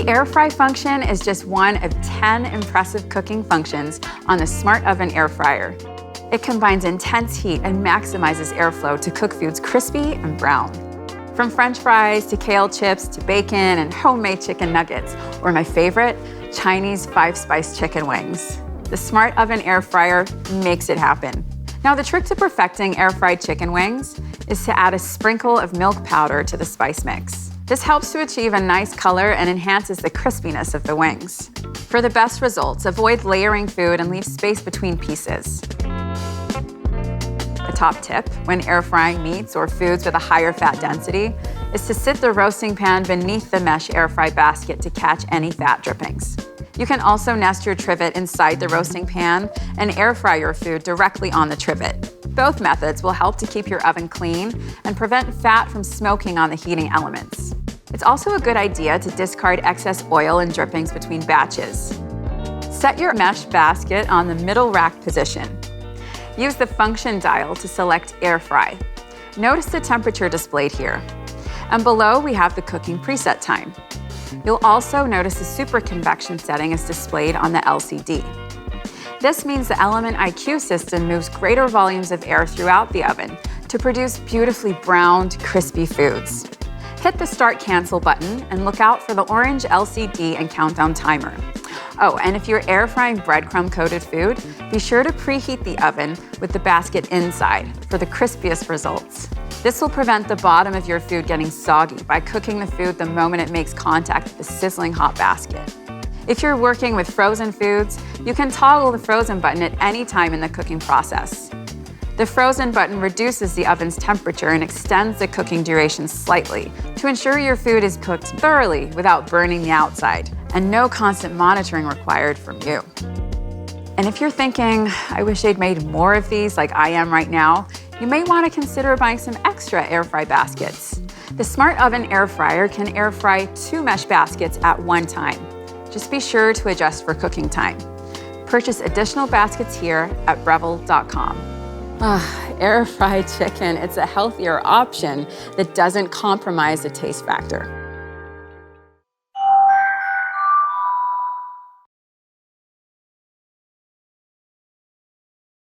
The air fry function is just one of 10 impressive cooking functions on the Smart Oven air fryer. It combines intense heat and maximizes airflow to cook foods crispy and brown. From French fries to kale chips to bacon and homemade chicken nuggets, or my favorite, Chinese 5-spice chicken wings. The Smart Oven air fryer makes it happen. Now, the trick to perfecting air fried chicken wings is to add a sprinkle of milk powder to the spice mix. This helps to achieve a nice color and enhances the crispiness of the wings. For the best results, avoid layering food and leave space between pieces. A top tip when air frying meats or foods with a higher fat density is to sit the roasting pan beneath the mesh air fry basket to catch any fat drippings. You can also nest your trivet inside the roasting pan and air fry your food directly on the trivet. Both methods will help to keep your oven clean and prevent fat from smoking on the heating elements. It's also a good idea to discard excess oil and drippings between batches. Set your mesh basket on the middle rack position. Use the function dial to select air fry. Notice the temperature displayed here. And below we have the cooking preset time. You'll also notice the super convection setting is displayed on the LCD. This means the Element IQ system moves greater volumes of air throughout the oven to produce beautifully browned, crispy foods. Hit the Start Cancel button and look out for the orange LCD and countdown timer. Oh, and if you're air frying breadcrumb-coated food, be sure to preheat the oven with the basket inside for the crispiest results. This will prevent the bottom of your food getting soggy by cooking the food the moment it makes contact with the sizzling hot basket. If you're working with frozen foods, you can toggle the frozen button at any time in the cooking process. The frozen button reduces the oven's temperature and extends the cooking duration slightly to ensure your food is cooked thoroughly without burning the outside, and no constant monitoring required from you. And if you're thinking, I wish I'd made more of these like I am right now, you may want to consider buying some extra air fry baskets. The Smart Oven air fryer can air fry 2 mesh baskets at one time. Just be sure to adjust for cooking time. Purchase additional baskets here at Breville.com. Air fried chicken, it's a healthier option that doesn't compromise the taste factor.